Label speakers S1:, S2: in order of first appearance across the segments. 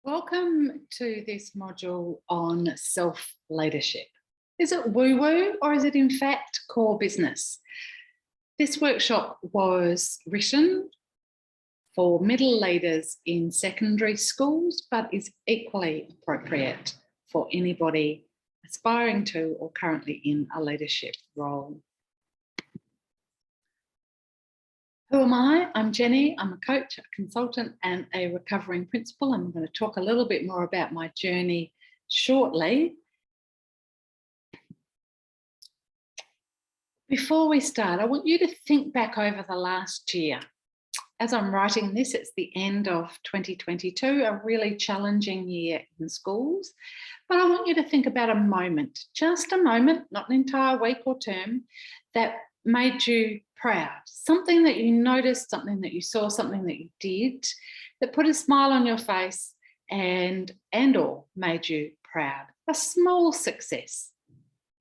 S1: Welcome to this module on self-leadership. Is it woo-woo or is it in fact core business? This workshop was written for middle leaders in secondary schools, but is equally appropriate for anybody aspiring to or currently in a leadership role. Who am I? I'm Jenny. I'm a coach, a consultant and a recovering principal. I'm going to talk a little bit more about my journey shortly. Before we start, I want you to think back over the last year. As I'm writing this, it's the end of 2022, a really challenging year in schools. But I want you to think about a moment, just a moment, not an entire week or term, that made you proud, something that you noticed, something that you saw, something that you did that put a smile on your face and or made you proud. A small success,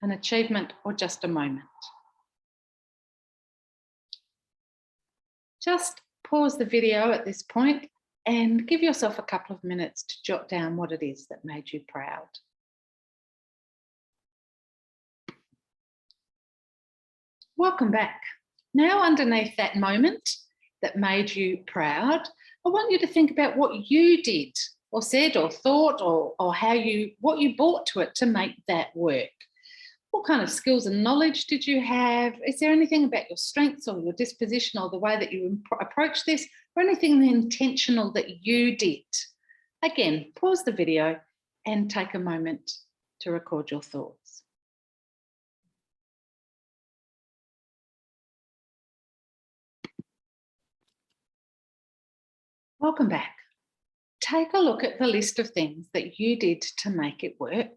S1: an achievement, or just a moment. Just pause the video at this point and give yourself a couple of minutes to jot down what it is that made you proud. Welcome back. Now, underneath that moment that made you proud, I want you to think about what you did or said or thought or what you brought to it to make that work. What kind of skills and knowledge did you have? Is there anything about your strengths or your disposition or the way that you approach this, or anything intentional that you did? Again, pause the video and take a moment to record your thoughts. Welcome back. Take a look at the list of things that you did to make it work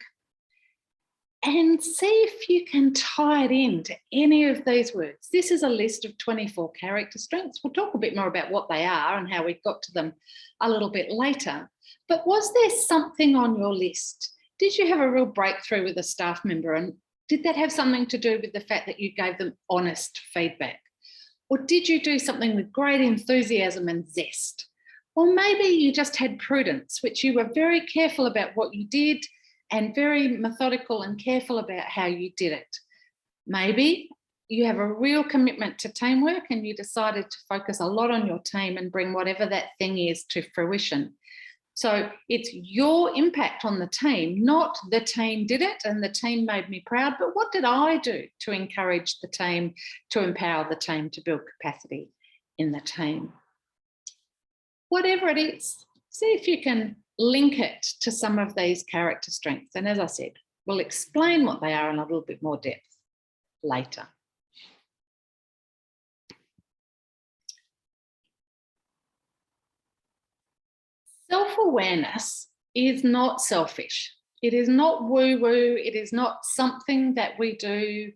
S1: and see if you can tie it into any of these words. This is a list of 24 character strengths. We'll talk a bit more about what they are and how we got to them a little bit later. But was there something on your list? Did you have a real breakthrough with a staff member, and did that have something to do with the fact that you gave them honest feedback? Or did you do something with great enthusiasm and zest? Or maybe you just had prudence, which you were very careful about what you did and very methodical and careful about how you did it. Maybe you have a real commitment to teamwork and you decided to focus a lot on your team and bring whatever that thing is to fruition. So it's your impact on the team, not the team did it and the team made me proud, but what did I do to encourage the team, to empower the team, to build capacity in the team? Whatever it is, see if you can link it to some of these character strengths. And as I said, we'll explain what they are in a little bit more depth later. Self-awareness is not selfish. It is not woo-woo. It is not something that we do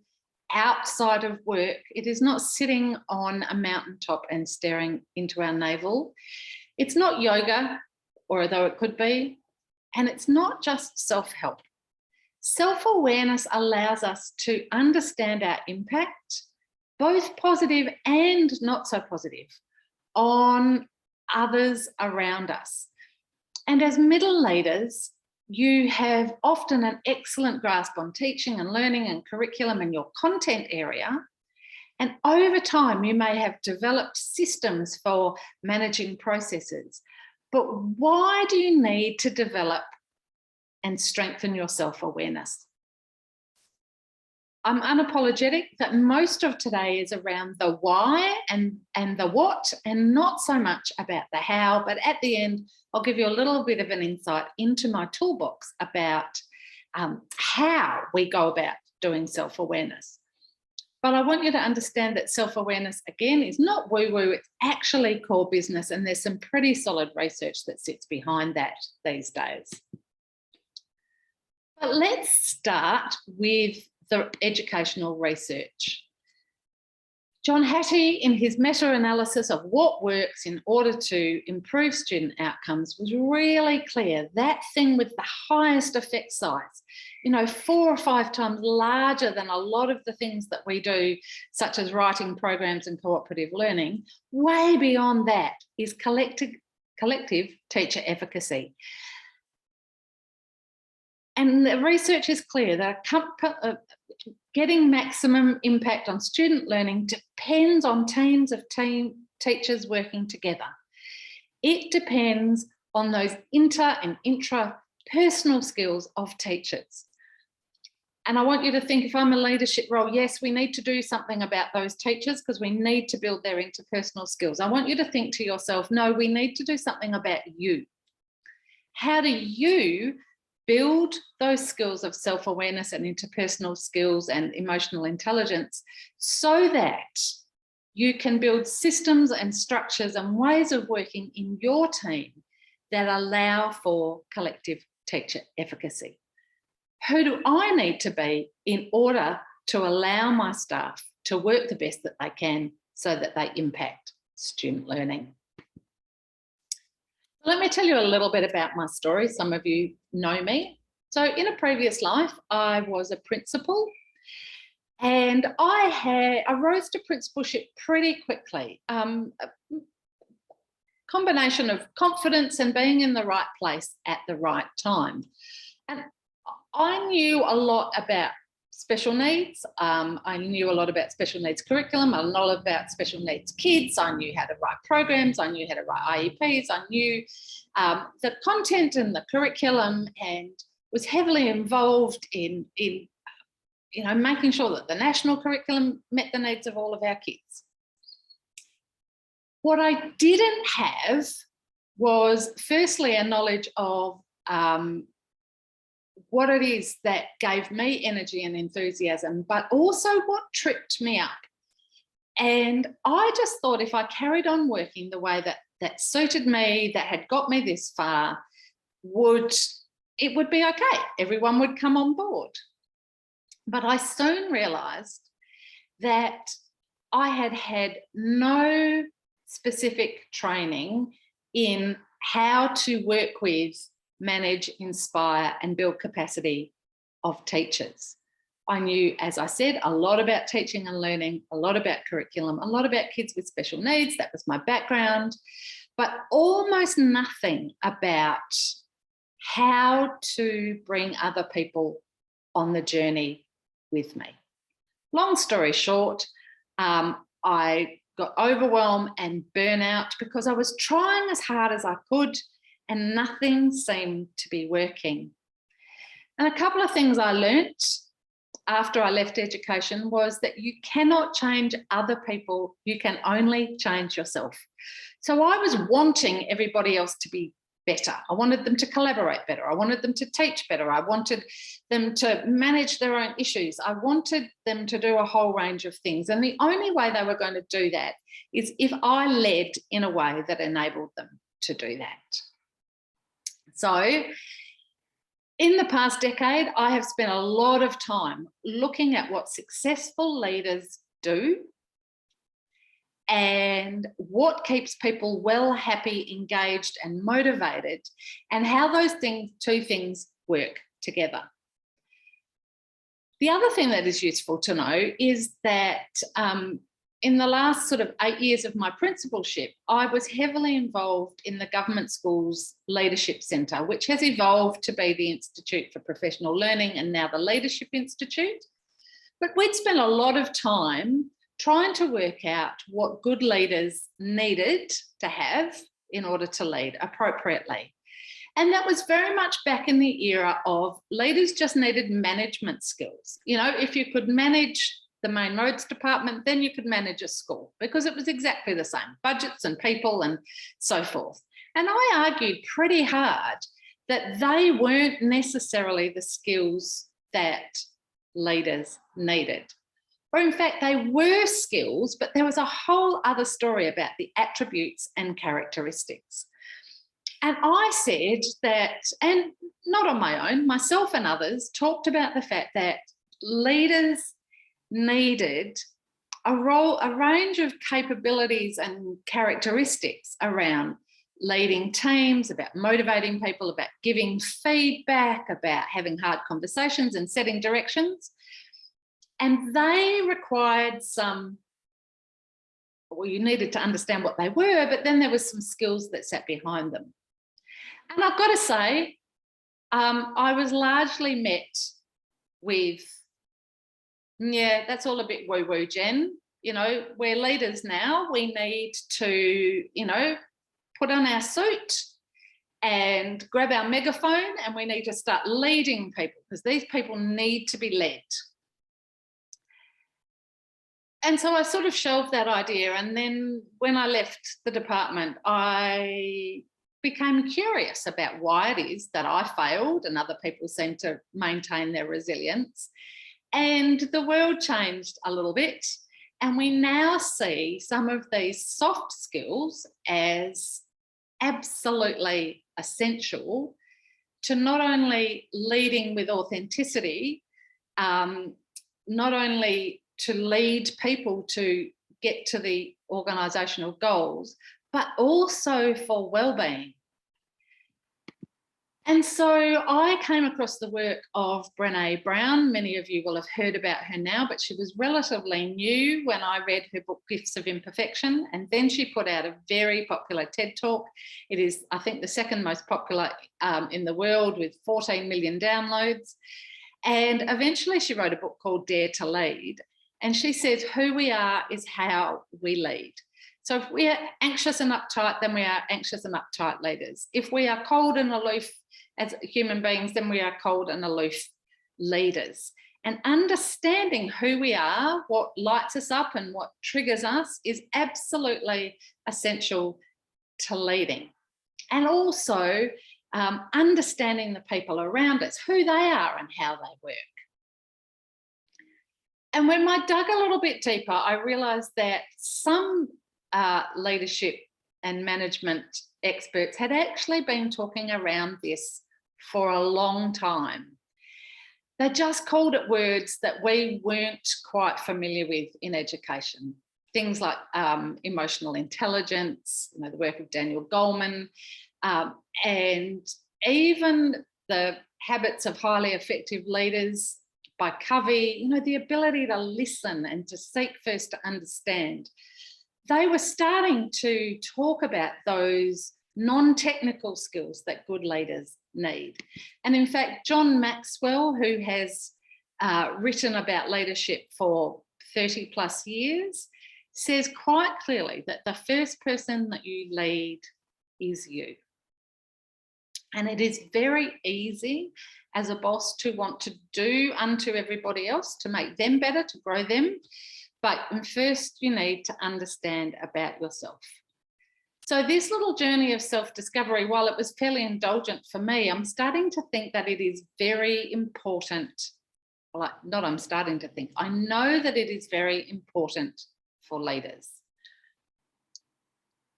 S1: outside of work. It is not sitting on a mountaintop and staring into our navel. It's not yoga, or although it could be, and it's not just self-help. Self-awareness allows us to understand our impact, both positive and not so positive, on others around us. And as middle leaders, you have often an excellent grasp on teaching and learning and curriculum and your content area. And over time, you may have developed systems for managing processes. But why do you need to develop and strengthen your self-awareness? I'm unapologetic that most of today is around the why and the what, and not so much about the how. But at the end, I'll give you a little bit of an insight into my toolbox about how we go about doing self-awareness. But I want you to understand that self-awareness, again, is not woo-woo, it's actually core business, and there's some pretty solid research that sits behind that these days. But let's start with the educational research. John Hattie, in his meta-analysis of what works in order to improve student outcomes, was really clear. That thing with the highest effect size, 4 or 5 times larger than a lot of the things that we do, such as writing programs and cooperative learning, way beyond that is collective teacher efficacy. And the research is clear that getting maximum impact on student learning depends on teams of teachers working together. It depends on those inter and intrapersonal skills of teachers. And I want you to think, if I'm a leadership role, yes, we need to do something about those teachers because we need to build their interpersonal skills. I want you to think to yourself, no, we need to do something about you. How do you build those skills of self-awareness and interpersonal skills and emotional intelligence so that you can build systems and structures and ways of working in your team that allow for collective teacher efficacy? Who do I need to be in order to allow my staff to work the best that they can so that they impact student learning? Let me tell you a little bit about my story. Some of you know me. So in a previous life, I was a principal, and I rose to principalship pretty quickly. A combination of confidence and being in the right place at the right time. And I knew a lot about special needs. I knew a lot about special needs curriculum, a lot about special needs kids. I knew how to write programs. I knew how to write IEPs. I knew the content and the curriculum, and was heavily involved in making sure that the national curriculum met the needs of all of our kids. What I didn't have was, firstly, a knowledge of what it is that gave me energy and enthusiasm, but also what tripped me up. And I just thought if I carried on working the way that suited me, that had got me this far, it would be okay. Everyone would come on board. But I soon realised that I had no specific training in how to work with, manage, inspire, and build capacity of teachers. I knew, as I said, a lot about teaching and learning, a lot about curriculum, a lot about kids with special needs. That was my background, but almost nothing about how to bring other people on the journey with me. Long story short, I got overwhelmed and burnout because I was trying as hard as I could and nothing seemed to be working. And a couple of things I learnt after I left education was that you cannot change other people, you can only change yourself. So I was wanting everybody else to be better. I wanted them to collaborate better. I wanted them to teach better. I wanted them to manage their own issues. I wanted them to do a whole range of things. And the only way they were going to do that is if I led in a way that enabled them to do that. So in the past decade, I have spent a lot of time looking at what successful leaders do and what keeps people well, happy, engaged, and motivated, and how those two things work together. The other thing that is useful to know is that in the last sort of 8 years of my principalship, I was heavily involved in the Government Schools Leadership Centre, which has evolved to be the Institute for Professional Learning and now the Leadership Institute. But we'd spent a lot of time trying to work out what good leaders needed to have in order to lead appropriately. And that was very much back in the era of leaders just needed management skills. You know, if you could manage the main roads department, then you could manage a school, because it was exactly the same, budgets and people and so forth. And I argued pretty hard that they weren't necessarily the skills that leaders needed. Or in fact, they were skills, but there was a whole other story about the attributes and characteristics. And I said that, and not on my own, myself and others talked about the fact that leaders needed a range of capabilities and characteristics around leading teams, about motivating people, about giving feedback, about having hard conversations and setting directions. And they required you needed to understand what they were, but then there was some skills that sat behind them. And I've got to say, I was largely met with, yeah, that's all a bit woo-woo, Jen. You know, we're leaders now. We need to, you know, put on our suit and grab our megaphone, and we need to start leading people because these people need to be led. And so I sort of shelved that idea. And then when I left the department, I became curious about why it is that I failed and other people seem to maintain their resilience. And the world changed a little bit. And we now see some of these soft skills as absolutely essential to not only leading with authenticity, not only to lead people to get to the organisational goals, but also for wellbeing. And so I came across the work of Brené Brown. Many of you will have heard about her now, but she was relatively new when I read her book, Gifts of Imperfection. And then she put out a very popular TED Talk. It is, I think, the second most popular in the world with 14 million downloads. And eventually she wrote a book called Dare to Lead. And she says, who we are is how we lead. So if we are anxious and uptight, then we are anxious and uptight leaders. If we are cold and aloof as human beings, then we are cold and aloof leaders. And understanding who we are, what lights us up and what triggers us is absolutely essential to leading. And also understanding the people around us, who they are and how they work. And when I dug a little bit deeper, I realised that some leadership and management experts had actually been talking around this for a long time. They just called it words that we weren't quite familiar with in education. Things like emotional intelligence, you know, the work of Daniel Goleman, and even the habits of highly effective leaders by Covey, you know, the ability to listen and to seek first to understand. They were starting to talk about those non-technical skills that good leaders need. And in fact, John Maxwell, who has written about leadership for 30 plus years, says quite clearly that the first person that you lead is you. And it is very easy as a boss to want to do unto everybody else, to make them better, to grow them. But first you need to understand about yourself. So this little journey of self-discovery, while it was fairly indulgent for me, I'm starting to think that it is very important. Well, not I'm starting to think, I know that it is very important for leaders.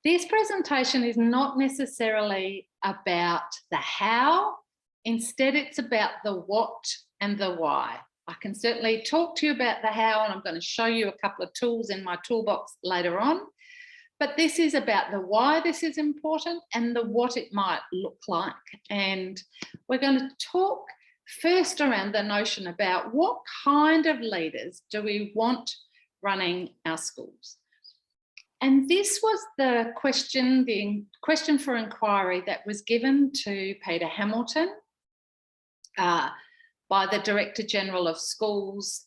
S1: This presentation is not necessarily about the how, instead it's about the what and the why. I can certainly talk to you about the how, and I'm going to show you a couple of tools in my toolbox later on. But this is about the why this is important and the what it might look like. And we're going to talk first around the notion about what kind of leaders do we want running our schools. And this was the question for inquiry that was given to Peter Hamilton by the Director General of Schools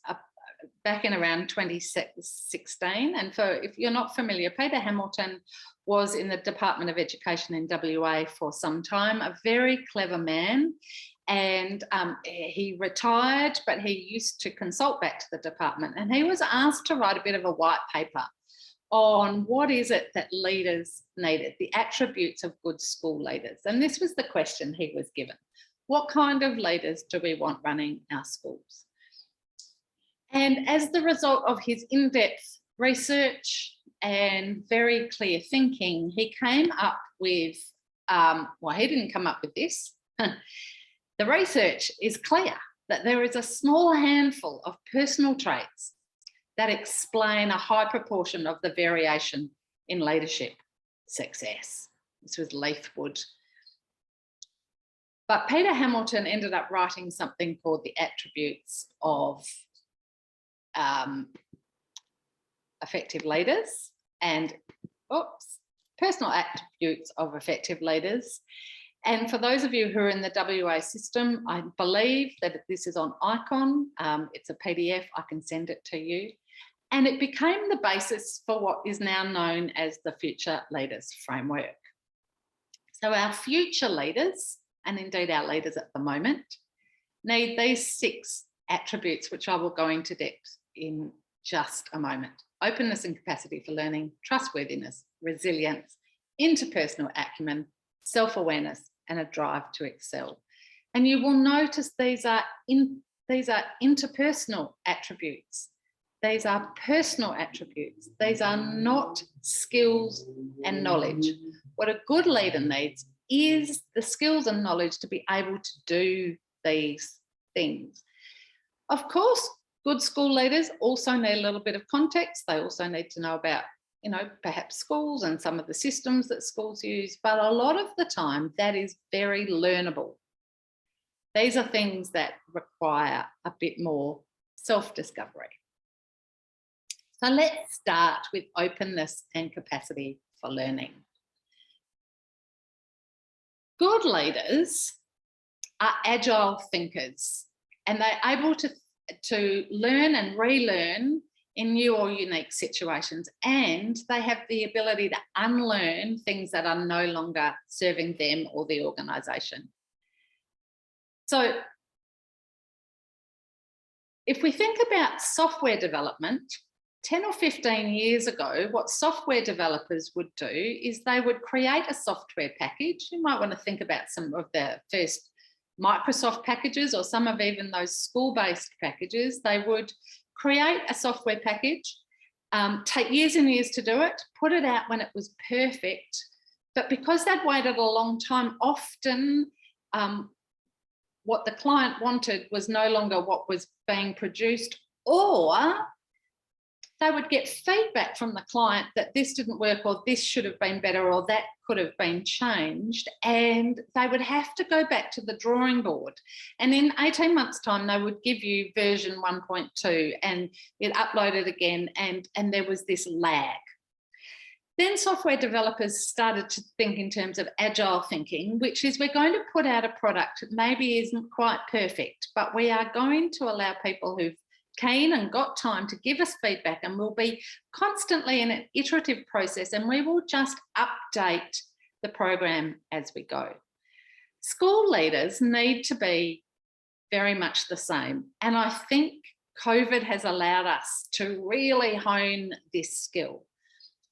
S1: back in around 2016. And if you're not familiar, Peter Hamilton was in the Department of Education in WA for some time, a very clever man. And he retired, but he used to consult back to the department. And he was asked to write a bit of a white paper on what is it that leaders needed, the attributes of good school leaders. And this was the question he was given. What kind of leaders do we want running our schools? And as the result of his in-depth research and very clear thinking, he came up with, well, he didn't come up with this. The research is clear that there is a small handful of personal traits that explain a high proportion of the variation in leadership success. This was Leithwood. But Peter Hamilton ended up writing something called the attributes of effective leaders and personal attributes of effective leaders. And for those of you who are in the WA system, I believe that this is on Icon. It's a PDF, I can send it to you. And it became the basis for what is now known as the Future Leaders Framework. So our future leaders, and indeed our leaders at the moment, need these 6 attributes, which I will go into depth in just a moment. Openness and capacity for learning, trustworthiness, resilience, interpersonal acumen, self-awareness, and a drive to excel. And you will notice these are interpersonal attributes. These are personal attributes. These are not skills and knowledge. What a good leader needs is the skills and knowledge to be able to do these things. Of course, good school leaders also need a little bit of context. They also need to know about, perhaps schools and some of the systems that schools use, but a lot of the time that is very learnable. These are things that require a bit more self-discovery. So let's start with openness and capacity for learning. Good leaders are agile thinkers, and they're able to learn and relearn in new or unique situations, and they have the ability to unlearn things that are no longer serving them or the organisation. So if we think about software development, 10 or 15 years ago, what software developers would do is they would create a software package. You might want to think about some of the first Microsoft packages or some of even those school-based packages. They would create a software package, take years and years to do it, put it out when it was perfect. But because they'd waited a long time, often what the client wanted was no longer what was being produced, or they would get feedback from the client that this didn't work, or this should have been better, or that could have been changed, and they would have to go back to the drawing board. And in 18 months' time, they would give you version 1.2 and it uploaded again, and there was this lag. Then software developers started to think in terms of agile thinking, which is we're going to put out a product that maybe isn't quite perfect, but we are going to allow people who've keen and got time to give us feedback, and we'll be constantly in an iterative process, and we will just update the program as we go. School leaders need to be very much the same, and I think COVID has allowed us to really hone this skill,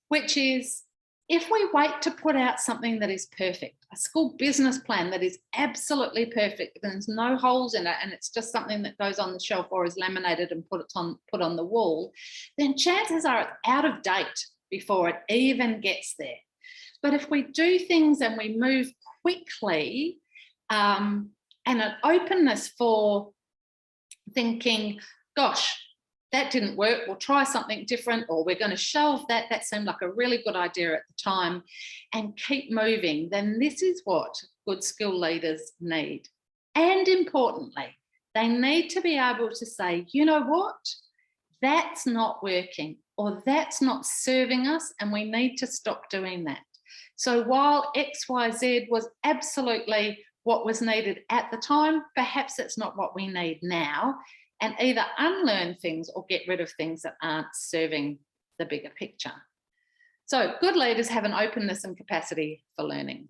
S1: which is if we wait to put out something that is perfect, a school business plan that is absolutely perfect, there's no holes in it, and it's just something that goes on the shelf or is laminated and put on the wall, then chances are it's out of date before it even gets there. But if we do things and we move quickly, and an openness for thinking, gosh, that didn't work, we'll try something different, or we're going to shelve that, that seemed like a really good idea at the time, and keep moving, then this is what good skill leaders need. And importantly, they need to be able to say, you know what, that's not working, or that's not serving us, and we need to stop doing that. So while XYZ was absolutely what was needed at the time, perhaps it's not what we need now, and either unlearn things or get rid of things that aren't serving the bigger picture. So good leaders have an openness and capacity for learning.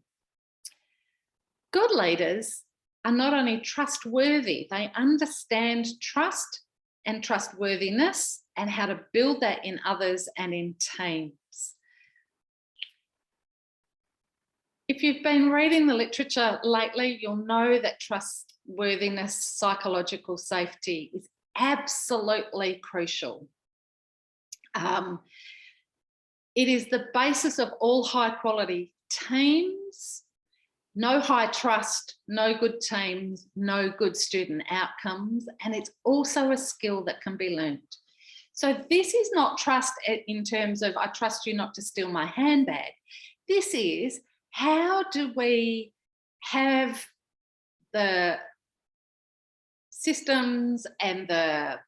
S1: Good leaders are not only trustworthy, they understand trust and trustworthiness and how to build that in others and in teams. If you've been reading the literature lately, you'll know that trustworthiness, psychological safety is absolutely crucial. It is the basis of all high quality teams. No high trust, no good teams, no good student outcomes. And it's also a skill that can be learned. So this is not trust in terms of I trust you not to steal my handbag. This is how do we have the systems and the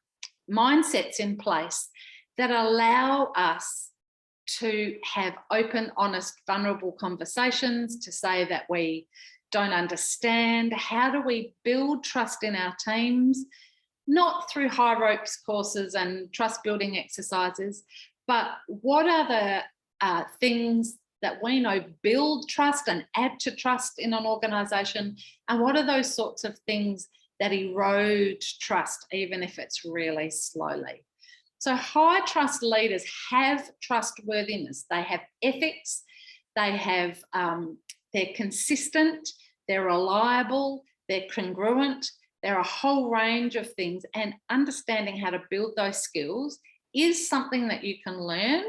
S1: mindsets in place that allow us to have open, honest, vulnerable conversations, to say that we don't understand. How do we build trust in our teams? Not through high ropes courses and trust building exercises, but what are the things that we know build trust and add to trust in an organisation? And what are those sorts of things that erode trust, even if it's really slowly? So high trust leaders have trustworthiness. They have ethics. They have, they're consistent, they're reliable, they're congruent. There are a whole range of things, and understanding how to build those skills is something that you can learn,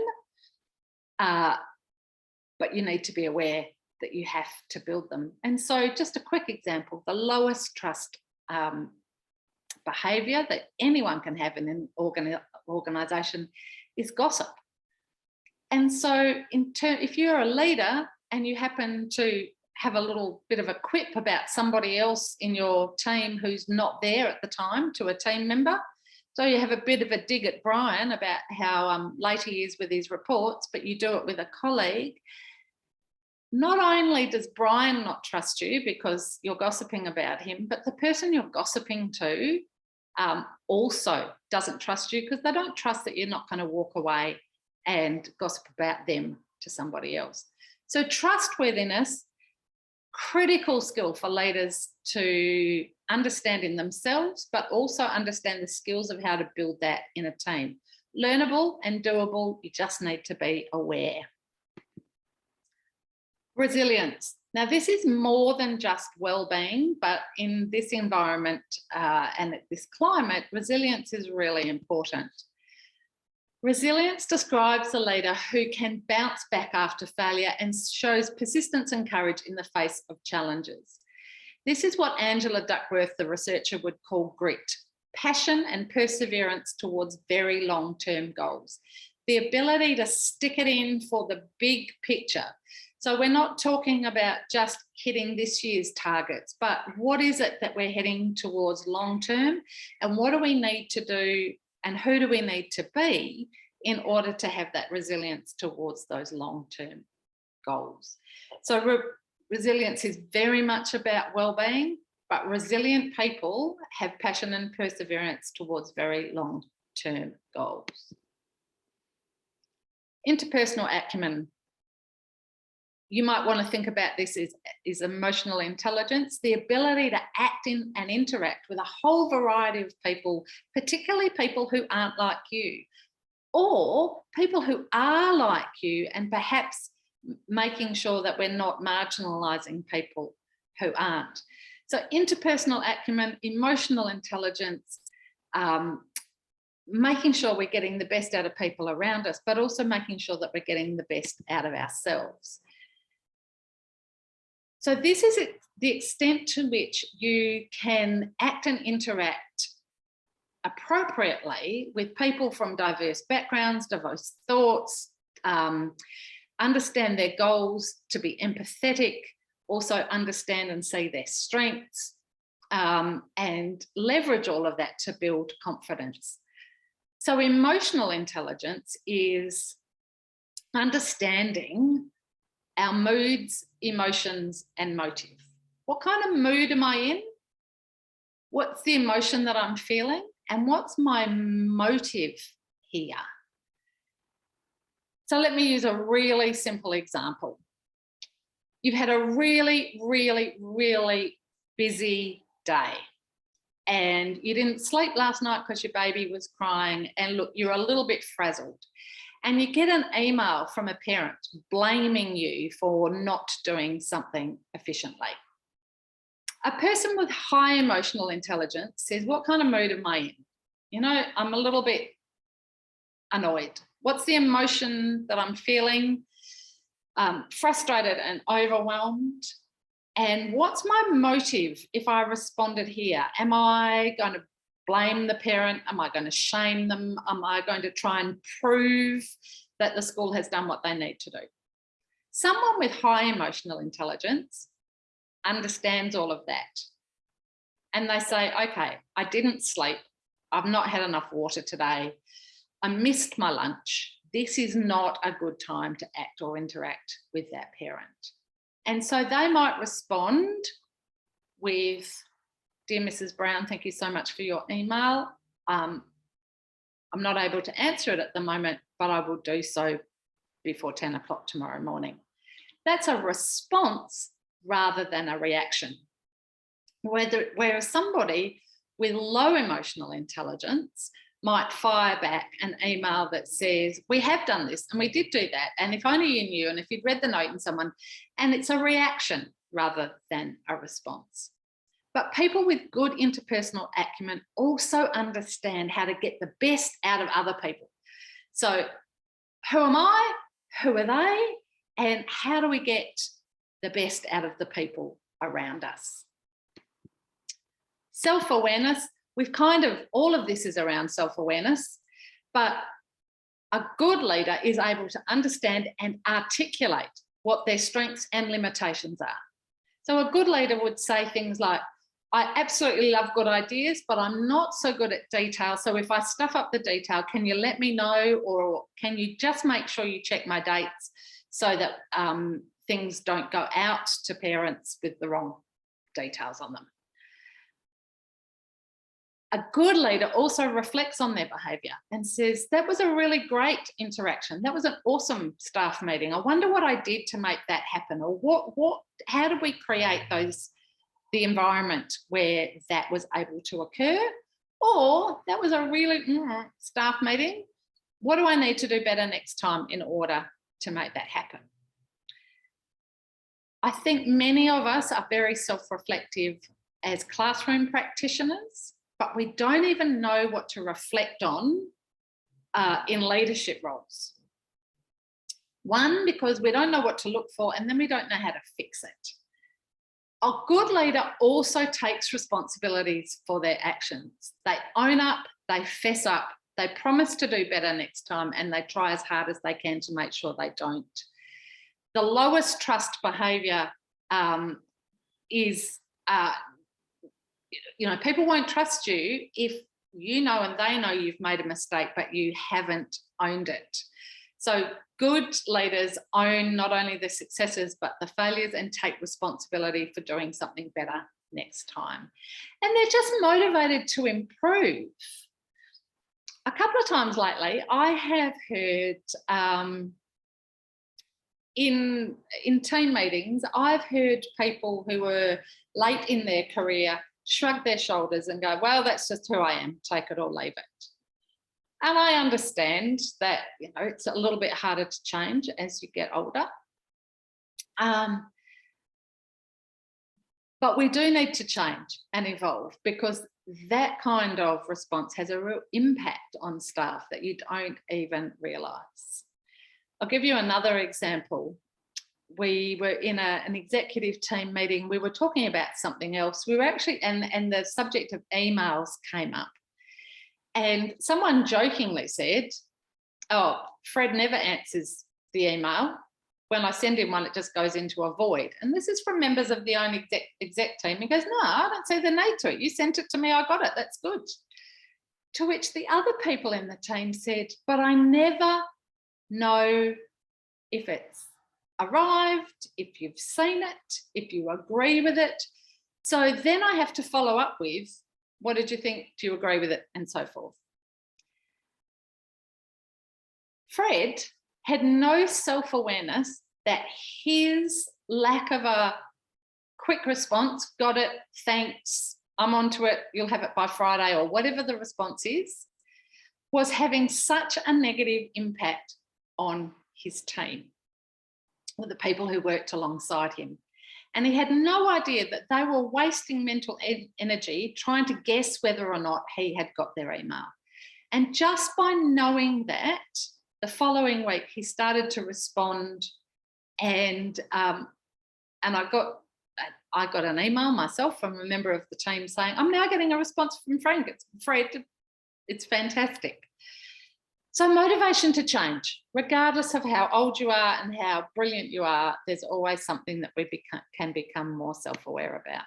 S1: but you need to be aware that you have to build them. And so just a quick example, the lowest trust behaviour that anyone can have in an organisation is gossip. And so if you're a leader and you happen to have a little bit of a quip about somebody else in your team who's not there at the time to a team member, so you have a bit of a dig at Brian about how late he is with his reports, but you do it with a colleague, not only does Brian not trust you because you're gossiping about him, but the person you're gossiping to also doesn't trust you, because they don't trust that you're not going to walk away and gossip about them to somebody else. So trustworthiness, critical skill for leaders to understand in themselves, but also understand the skills of how to build that in a team. Learnable and doable, you just need to be aware. Resilience. Now, this is more than just well-being, but in this environment and this climate, resilience is really important. Resilience describes a leader who can bounce back after failure and shows persistence and courage in the face of challenges. This is what Angela Duckworth, the researcher, would call grit, passion and perseverance towards very long-term goals. The ability to stick it in for the big picture. So we're not talking about just hitting this year's targets, but what is it that we're heading towards long-term, and what do we need to do and who do we need to be in order to have that resilience towards those long-term goals? So resilience is very much about well-being, but resilient people have passion and perseverance towards very long-term goals. Interpersonal acumen. You might want to think about this as emotional intelligence, the ability to act in and interact with a whole variety of people, particularly people who aren't like you, or people who are like you, and perhaps making sure that we're not marginalising people who aren't. So interpersonal acumen, emotional intelligence, making sure we're getting the best out of people around us, but also making sure that we're getting the best out of ourselves. So this is the extent to which you can act and interact appropriately with people from diverse backgrounds, diverse thoughts, understand their goals, to be empathetic, also understand and see their strengths, and leverage all of that to build confidence. So emotional intelligence is understanding our moods, emotions, and motive. What kind of mood am I in? What's the emotion that I'm feeling? And what's my motive here? So let me use a really simple example. You've had a really, really, really busy day, and you didn't sleep last night because your baby was crying, and look, you're a little bit frazzled. And you get an email from a parent blaming you for not doing something efficiently. A person with high emotional intelligence says, what kind of mood am I in? You know, I'm a little bit annoyed. What's the emotion that I'm feeling? Frustrated and overwhelmed. And what's my motive if I responded here? Am I going to blame the parent? Am I going to shame them? Am I going to try and prove that the school has done what they need to do? Someone with high emotional intelligence understands all of that. And they say, okay, I didn't sleep. I've not had enough water today. I missed my lunch. This is not a good time to act or interact with that parent. And so they might respond with, "Dear Mrs. Brown, thank you so much for your email. I'm not able to answer it at the moment, but I will do so before 10 o'clock tomorrow morning." That's a response rather than a reaction. Whereas somebody with low emotional intelligence might fire back an email that says, "We have done this and we did do that. And if only you knew, and if you'd read the note in someone," and it's a reaction rather than a response. But people with good interpersonal acumen also understand how to get the best out of other people. So who am I? Who are they? And how do we get the best out of the people around us? Self-awareness, all of this is around self-awareness, but a good leader is able to understand and articulate what their strengths and limitations are. So a good leader would say things like, "I absolutely love good ideas, but I'm not so good at detail. So if I stuff up the detail, can you let me know? Or can you just make sure you check my dates so that things don't go out to parents with the wrong details on them?" A good leader also reflects on their behaviour and says, "That was a really great interaction. That was an awesome staff meeting. I wonder what I did to make that happen." Or how did we create the environment where that was able to occur? Or that was a really staff meeting. What do I need to do better next time in order to make that happen? I think many of us are very self-reflective as classroom practitioners, but we don't even know what to reflect on in leadership roles. One, because we don't know what to look for, and then we don't know how to fix it. A good leader also takes responsibilities for their actions. They own up, they fess up, they promise to do better next time, and they try as hard as they can to make sure they don't. The lowest trust behaviour is, people won't trust you if you know and they know you've made a mistake, but you haven't owned it. So good leaders own not only the successes, but the failures, and take responsibility for doing something better next time. And they're just motivated to improve. A couple of times lately, I have heard in team meetings, I've heard people who were late in their career shrug their shoulders and go, "Well, that's just who I am, take it or leave it." And I understand that, it's a little bit harder to change as you get older. But we do need to change and evolve, because that kind of response has a real impact on staff that you don't even realise. I'll give you another example. We were in an executive team meeting. We were talking about something else. We were actually, and the subject of emails came up. And someone jokingly said, "Oh, Fred never answers the email. When I send him one, it just goes into a void." And this is from members of the own exec team. He goes, "No, I don't see the need to it. You sent it to me, I got it, that's good." To which the other people in the team said, "But I never know if it's arrived, if you've seen it, if you agree with it. So then I have to follow up with, what did you think? Do you agree with it?" and so forth. Fred had no self-awareness that his lack of a quick response, "Got it, thanks, I'm onto it, you'll have it by Friday," or whatever the response is, was having such a negative impact on his team, or the people who worked alongside him. And he had no idea that they were wasting mental energy trying to guess whether or not he had got their email. And just by knowing that, the following week he started to respond, and I got an email myself from a member of the team saying, "I'm now getting a response from Fred. It's fantastic." So motivation to change, regardless of how old you are and how brilliant you are, there's always something that we can become more self-aware about.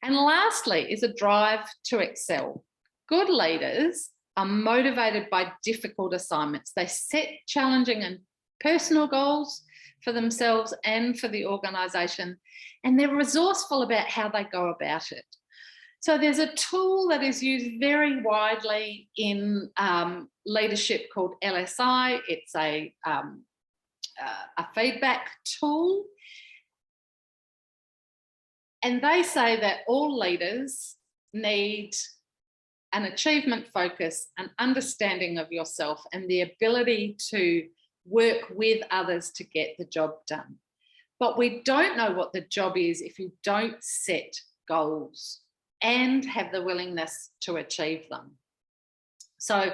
S1: And lastly is a drive to excel. Good leaders are motivated by difficult assignments. They set challenging and personal goals for themselves and for the organisation, and they're resourceful about how they go about it. So there's a tool that is used very widely in leadership called LSI. It's a feedback tool. And they say that all leaders need an achievement focus, an understanding of yourself, and the ability to work with others to get the job done. But we don't know what the job is if you don't set goals and have the willingness to achieve them. So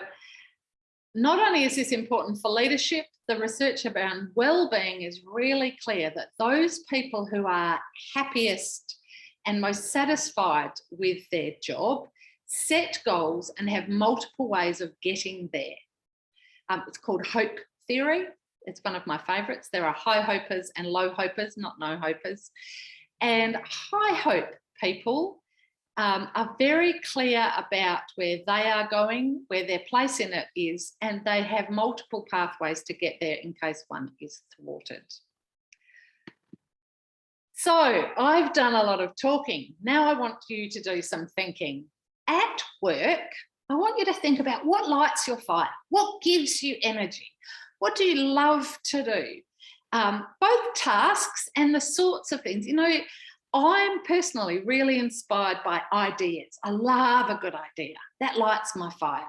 S1: not only is this important for leadership, the research around well-being is really clear that those people who are happiest and most satisfied with their job set goals and have multiple ways of getting there. It's called hope theory. It's one of my favourites. There are high hopers and low hopers, not no hopers. And high hope people are very clear about where they are going, where their place in it is, and they have multiple pathways to get there in case one is thwarted. So I've done a lot of talking. Now I want you to do some thinking. At work, I want you to think about what lights your fire, what gives you energy, what do you love to do? Both tasks and the sorts of things. You know, I'm personally really inspired by ideas. I love a good idea. That lights my fire.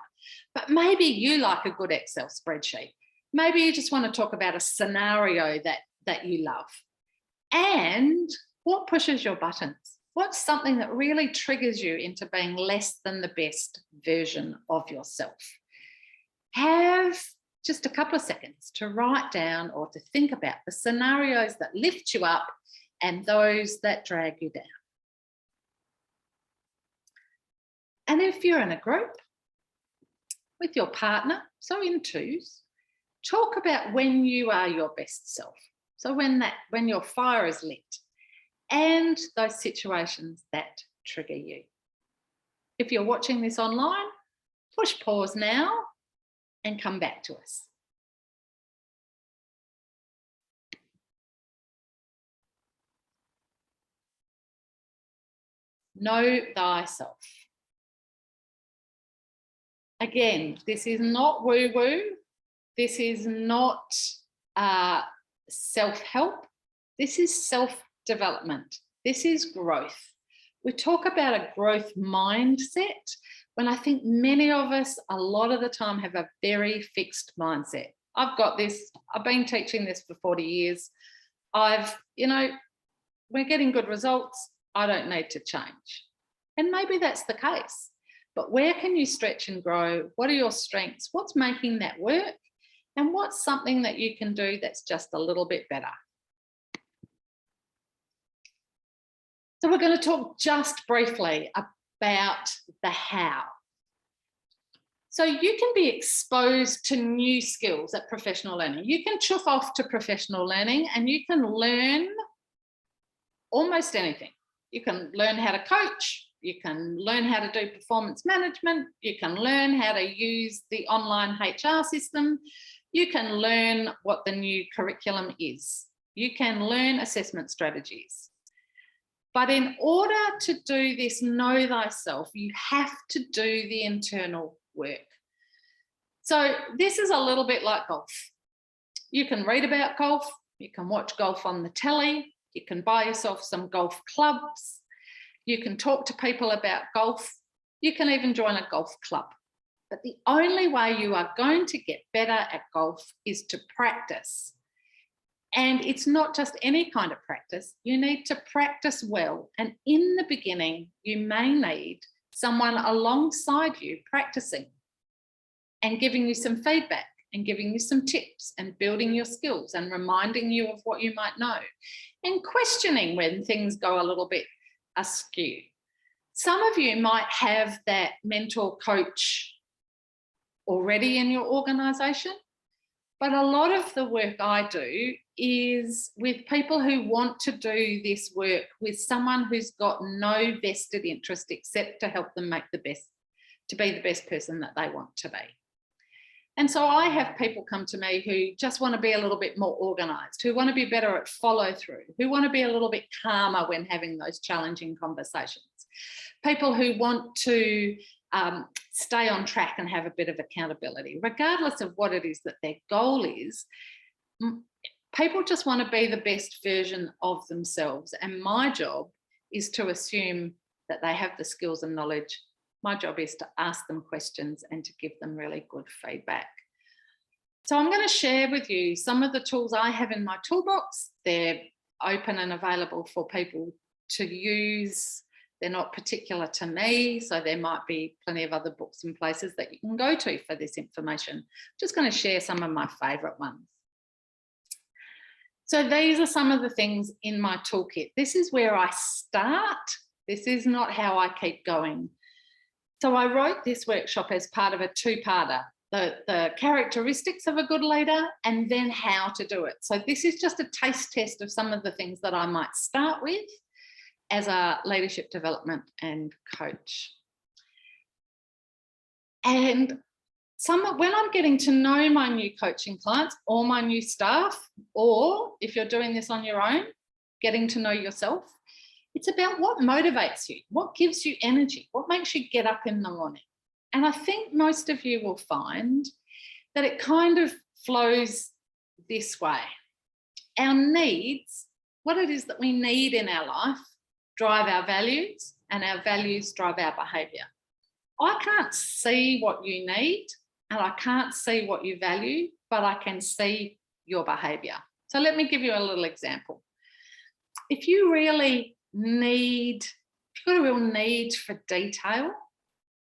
S1: But maybe you like a good Excel spreadsheet. Maybe you just want to talk about a scenario that you love. And what pushes your buttons? What's something that really triggers you into being less than the best version of yourself? Have just a couple of seconds to write down or to think about the scenarios that lift you up and those that drag you down. And if you're in a group with your partner, so in twos, talk about when you are your best self. So when your fire is lit, and those situations that trigger you. If you're watching this online, push pause now and come back to us. Know thyself. Again, this is not woo-woo. This is not self-help. This is self-development. This is growth. We talk about a growth mindset when I think many of us a lot of the time have a very fixed mindset. I've got this, I've been teaching this for 40 years. We're getting good results. I don't need to change. And maybe that's the case. But where can you stretch and grow? What are your strengths? What's making that work? And what's something that you can do that's just a little bit better? So we're going to talk just briefly about the how. So you can be exposed to new skills at professional learning. You can chuff off to professional learning and you can learn almost anything. You can learn how to coach. You can learn how to do performance management. You can learn how to use the online HR system. You can learn what the new curriculum is. You can learn assessment strategies. But in order to do this, know thyself, you have to do the internal work. So this is a little bit like golf. You can read about golf. You can watch golf on the telly. You can buy yourself some golf clubs. You can talk to people about golf. You can even join a golf club. But the only way you are going to get better at golf is to practice. And it's not just any kind of practice. You need to practice well. And in the beginning, you may need someone alongside you practicing and giving you some feedback and giving you some tips and building your skills and reminding you of what you might know and questioning when things go a little bit askew. Some of you might have that mentor coach already in your organisation, but a lot of the work I do is with people who want to do this work with someone who's got no vested interest except to help them make to be the best person that they want to be. And so I have people come to me who just want to be a little bit more organised, who want to be better at follow through, who want to be a little bit calmer when having those challenging conversations. People who want to stay on track and have a bit of accountability, regardless of what it is that their goal is. People just want to be the best version of themselves. And my job is to assume that they have the skills and knowledge. My job is to ask them questions and to give them really good feedback. So I'm going to share with you some of the tools I have in my toolbox. They're open and available for people to use. They're not particular to me, so there might be plenty of other books and places that you can go to for this information. I'm just going to share some of my favourite ones. So these are some of the things in my toolkit. This is where I start. This is not how I keep going. So I wrote this workshop as part of a two-parter, the characteristics of a good leader and then how to do it. So this is just a taste test of some of the things that I might start with as a leadership development and coach. And when I'm getting to know my new coaching clients or my new staff, or if you're doing this on your own, getting to know yourself, it's about what motivates you, what gives you energy, what makes you get up in the morning. And I think most of you will find that it kind of flows this way. Our needs, what it is that we need in our life, drive our values, and our values drive our behaviour. I can't see what you need and I can't see what you value, but I can see your behaviour. So let me give you a little example. If you really need, if you've got a real need for detail,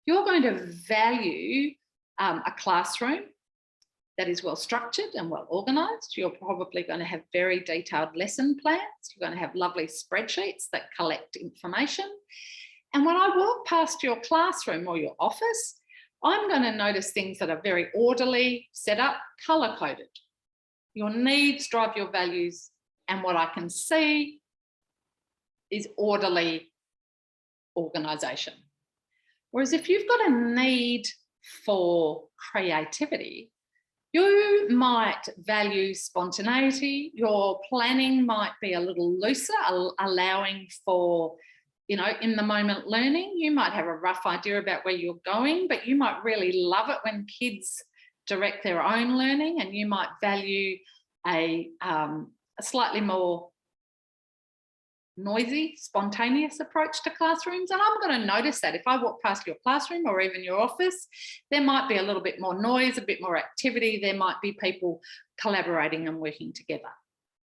S1: you're going to value a classroom that is well structured and well organised. You're probably going to have very detailed lesson plans. You're going to have lovely spreadsheets that collect information. And when I walk past your classroom or your office, I'm going to notice things that are very orderly, set up, colour-coded. Your needs drive your values, and what I can see is orderly organisation. Whereas if you've got a need for creativity, you might value spontaneity. Your planning might be a little looser, allowing for, in the moment learning. You might have a rough idea about where you're going, but you might really love it when kids direct their own learning, and you might value a slightly more noisy, spontaneous approach to classrooms. And I'm going to notice that if I walk past your classroom or even your office, there might be a little bit more noise, a bit more activity. There might be people collaborating and working together.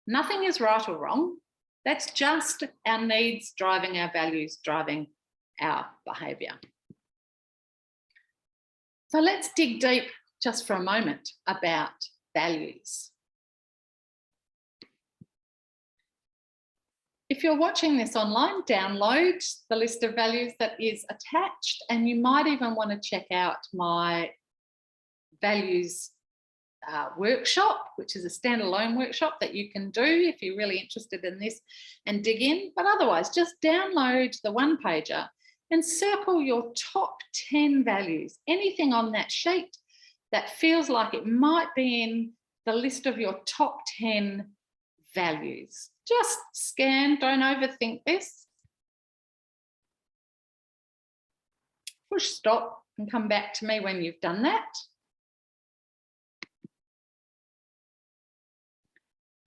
S1: Nothing is right or wrong. That's just our needs driving our values, driving our behaviour. So let's dig deep just for a moment about values. If you're watching this online, download the list of values that is attached, and you might even want to check out my values workshop, which is a standalone workshop that you can do if you're really interested in this and dig in. But otherwise, just download the one pager and circle your top 10 values, anything on that sheet that feels like it might be in the list of your top 10 values. Just scan, don't overthink this. Push stop and come back to me when you've done that.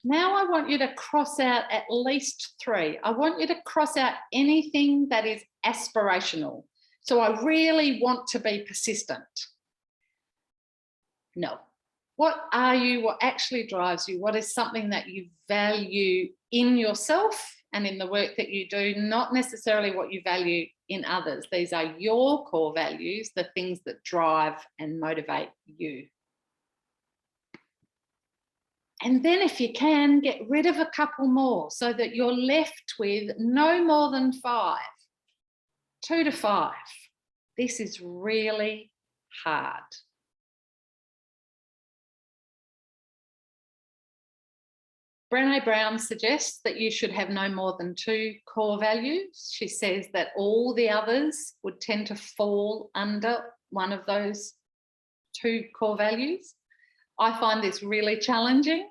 S1: Now I want you to cross out at least 3. I want you to cross out anything that is aspirational. So I really want to be persistent. No. What are you? What actually drives you? What is something that you value in yourself and in the work that you do, not necessarily what you value in others. These are your core values, the things that drive and motivate you. And then if you can, get rid of a couple more so that you're left with no more than 5, 2 to 5. This is really hard. Brené Brown suggests that you should have no more than 2 core values. She says that all the others would tend to fall under one of those 2 core values. I find this really challenging.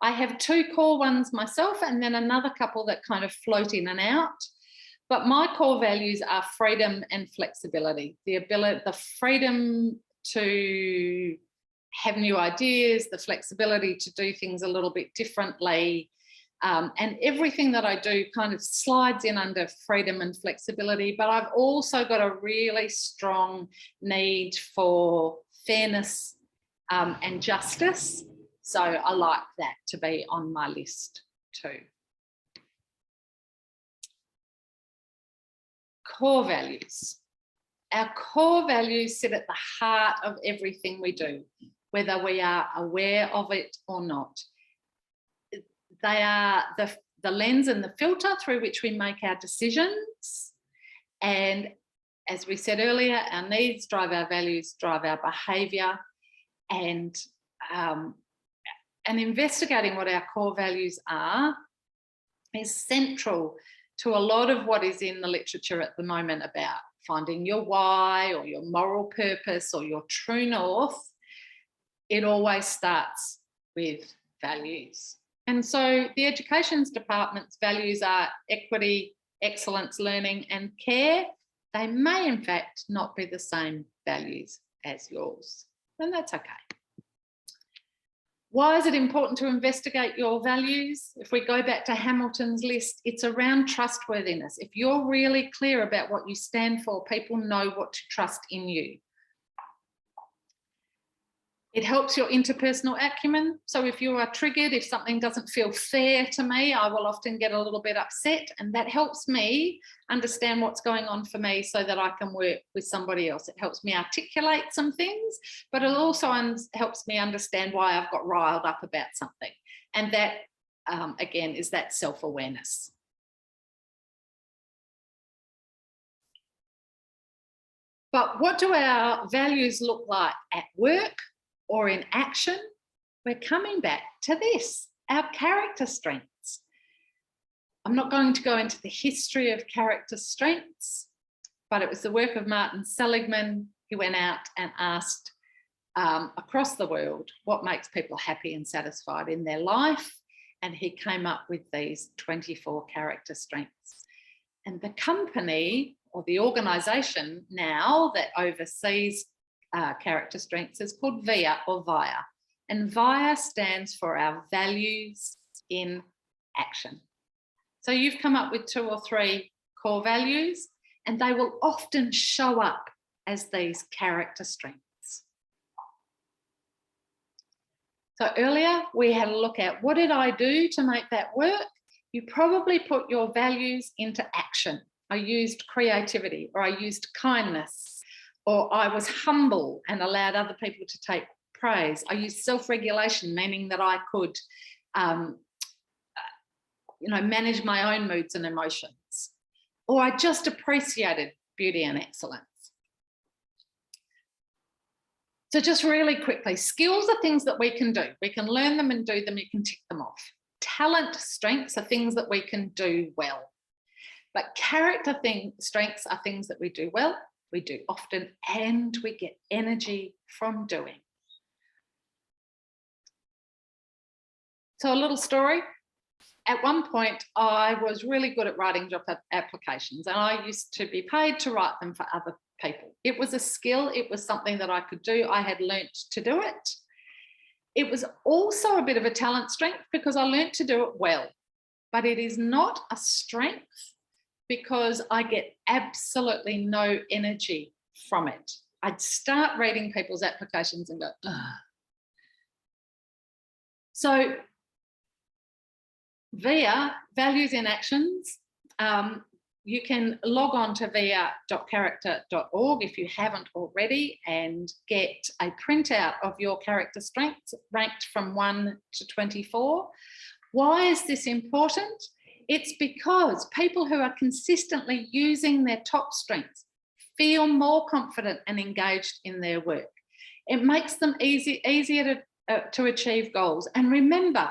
S1: I have 2 core ones myself and then another couple that kind of float in and out. But my core values are freedom and flexibility, the freedom to have new ideas, the flexibility to do things a little bit differently. And everything that I do kind of slides in under freedom and flexibility, but I've also got a really strong need for fairness and justice. So I like that to be on my list too. Core values. Our core values sit at the heart of everything we do, whether we are aware of it or not. They are the lens and the filter through which we make our decisions. And as we said earlier, our needs drive our values, drive our behaviour. And investigating what our core values are is central to a lot of what is in the literature at the moment about finding your why or your moral purpose or your true north. It always starts with values. And so the Education Department's values are equity, excellence, learning and care. They may in fact not be the same values as yours, and that's okay. Why is it important to investigate your values? If we go back to Hamilton's list, it's around trustworthiness. If you're really clear about what you stand for, people know what to trust in you. It helps your interpersonal acumen. So if you are triggered, if something doesn't feel fair to me, I will often get a little bit upset, and that helps me understand what's going on for me so that I can work with somebody else. It helps me articulate some things, but it also helps me understand why I've got riled up about something. And that, again, is that self-awareness. But what do our values look like at work or in action? We're coming back to this, our character strengths. I'm not going to go into the history of character strengths, but it was the work of Martin Seligman. He went out and asked across the world what makes people happy and satisfied in their life, and he came up with these 24 character strengths. And the company or the organisation now that oversees character strengths is called VIA or VIA, and VIA stands for our values in action. So you've come up with 2 or 3 core values, and they will often show up as these character strengths. So earlier we had a look at what did I do to make that work? You probably put your values into action. I used creativity, or I used kindness, or I was humble and allowed other people to take praise. I used self-regulation, meaning that I could, manage my own moods and emotions. Or I just appreciated beauty and excellence. So just really quickly, skills are things that we can do. We can learn them and do them, you can tick them off. Talent strengths are things that we can do well. But character strengths are things that we do well, we do often, and we get energy from doing. So a little story. At one point, I was really good at writing job applications, and I used to be paid to write them for other people. It was a skill. It was something that I could do. I had learnt to do it. It was also a bit of a talent strength because I learnt to do it well, but it is not a strength because I get absolutely no energy from it. I'd start reading people's applications and go, ugh. So VIA, values in actions, you can log on to via.character.org if you haven't already and get a printout of your character strengths ranked from 1 to 24. Why is this important? It's because people who are consistently using their top strengths feel more confident and engaged in their work. It makes them easier to achieve goals. And remember,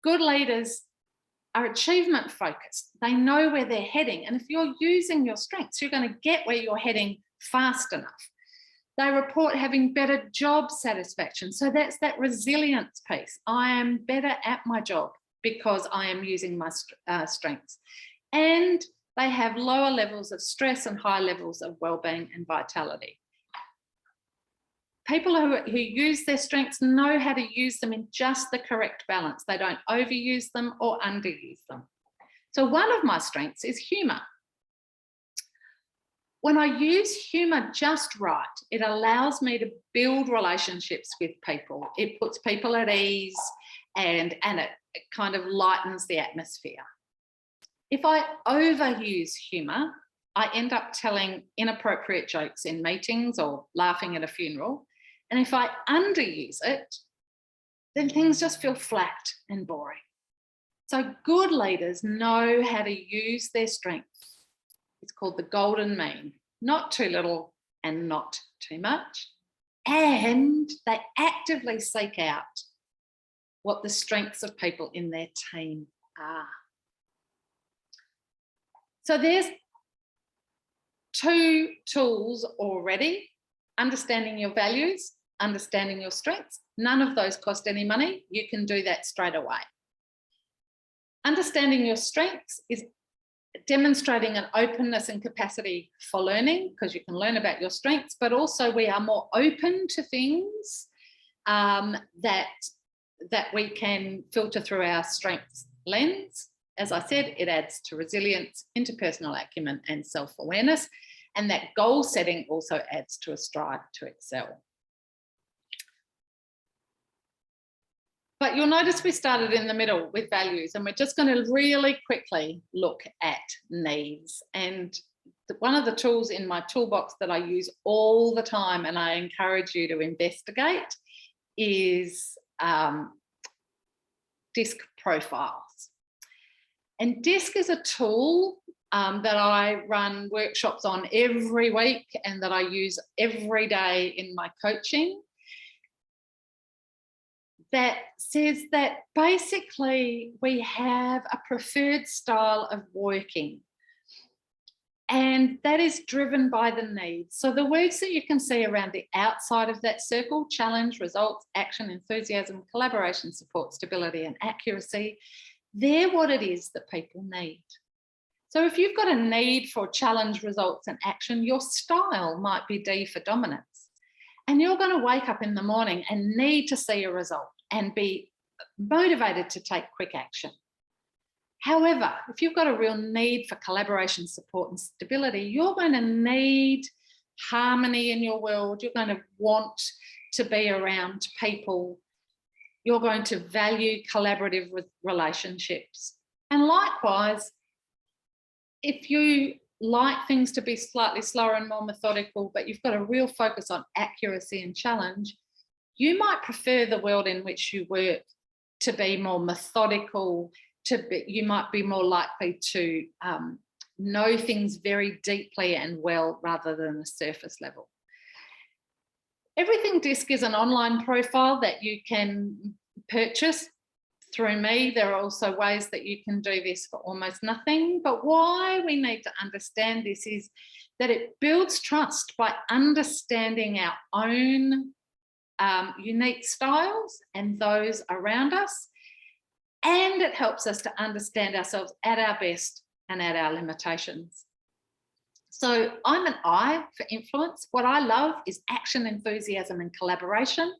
S1: good leaders are achievement focused. They know where they're heading. And if you're using your strengths, you're going to get where you're heading fast enough. They report having better job satisfaction. So that's that resilience piece. I am better at my job because I am using my strengths. And they have lower levels of stress and high levels of well-being and vitality. People who use their strengths know how to use them in just the correct balance. They don't overuse them or underuse them. So one of my strengths is humour. When I use humour just right, it allows me to build relationships with people. It puts people at ease and it kind of lightens the atmosphere. If I overuse humour, I end up telling inappropriate jokes in meetings or laughing at a funeral. And if I underuse it, then things just feel flat and boring. So good leaders know how to use their strengths. It's called the golden mean, not too little and not too much. And they actively seek out what the strengths of people in their team are. So there's 2 tools already: understanding your values, understanding your strengths. None of those cost any money. You can do that straight away. Understanding your strengths is demonstrating an openness and capacity for learning, because you can learn about your strengths, but also we are more open to things that we can filter through our strengths lens. As I said, it adds to resilience, interpersonal acumen and self-awareness. And that goal setting also adds to a strive to excel. But you'll notice we started in the middle with values, and we're just going to really quickly look at needs. And one of the tools in my toolbox that I use all the time, and I encourage you to investigate, is DISC profiles. And DISC is a tool that I run workshops on every week and that I use every day in my coaching, that says that basically we have a preferred style of working, and that is driven by the needs. So the words that you can see around the outside of that circle: challenge, results, action, enthusiasm, collaboration, support, stability and accuracy, they're what it is that people need. So if you've got a need for challenge, results and action, your style might be D for dominance. And you're going to wake up in the morning and need to see a result and be motivated to take quick action. However, if you've got a real need for collaboration, support and stability, you're going to need harmony in your world. You're going to want to be around people. You're going to value collaborative relationships. And likewise, if you like things to be slightly slower and more methodical, but you've got a real focus on accuracy and challenge, you might prefer the world in which you work to be more methodical, you might be more likely to know things very deeply and well rather than the surface level. Everything DISC is an online profile that you can purchase through me. There are also ways that you can do this for almost nothing. But why we need to understand this is that it builds trust by understanding our own unique styles and those around us. And it helps us to understand ourselves at our best and at our limitations. So I'm an I for influence. What I love is action, enthusiasm and collaboration.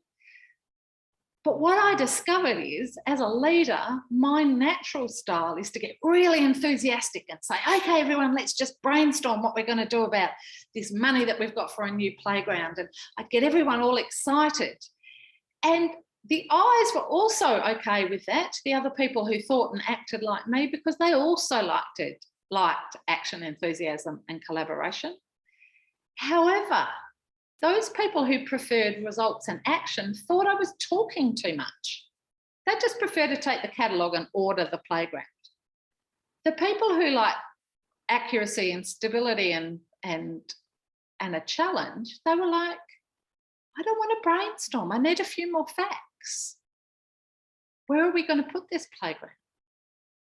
S1: But what I discovered is, as a leader, my natural style is to get really enthusiastic and say, okay, everyone, let's just brainstorm what we're going to do about this money that we've got for a new playground. And I'd get everyone all excited. And the I's were also okay with that, the other people who thought and acted like me, because they also liked action, enthusiasm and collaboration. However, those people who preferred results and action thought I was talking too much. They just prefer to take the catalogue and order the playground. The people who like accuracy and stability and a challenge, they were like, I don't want to brainstorm. I need a few more facts. Where are we going to put this playground?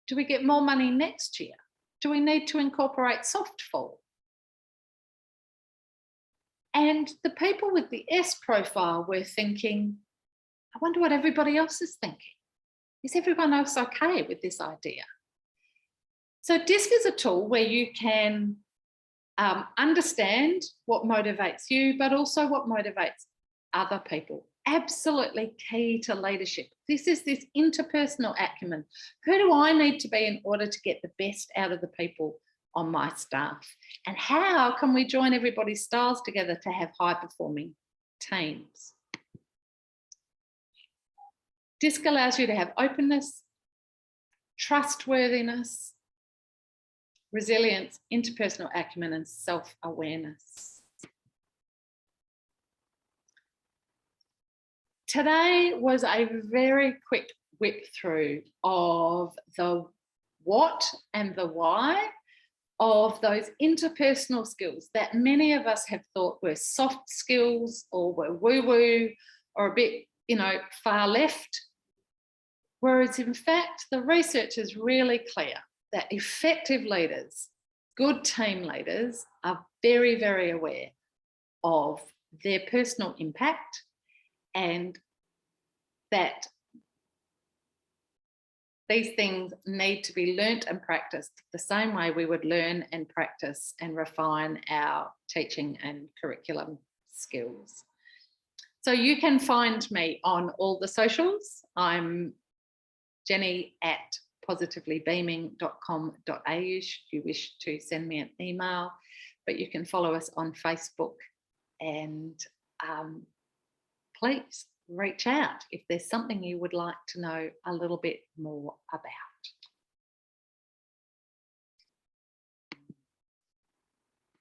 S1: Do we get more money next year? Do we need to incorporate soft fall? And the people with the S profile were thinking, I wonder what everybody else is thinking. Is everyone else okay with this idea? So DISC is a tool where you can understand what motivates you, but also what motivates other people. Absolutely key to leadership. This is this interpersonal acumen. Who do I need to be in order to get the best out of the people on my staff? And how can we join everybody's styles together to have high-performing teams? DISC allows you to have openness, trustworthiness, resilience, interpersonal acumen, and self-awareness. Today was a very quick whip through of the what and the why of those interpersonal skills that many of us have thought were soft skills or were woo-woo or a bit, far left. Whereas in fact, the research is really clear that effective leaders, good team leaders, are very, very aware of their personal impact, and that these things need to be learnt and practiced the same way we would learn and practice and refine our teaching and curriculum skills. So you can find me on all the socials. I'm Jenny at positivelybeaming.com.au should you wish to send me an email, but you can follow us on Facebook, and please reach out if there's something you would like to know a little bit more about.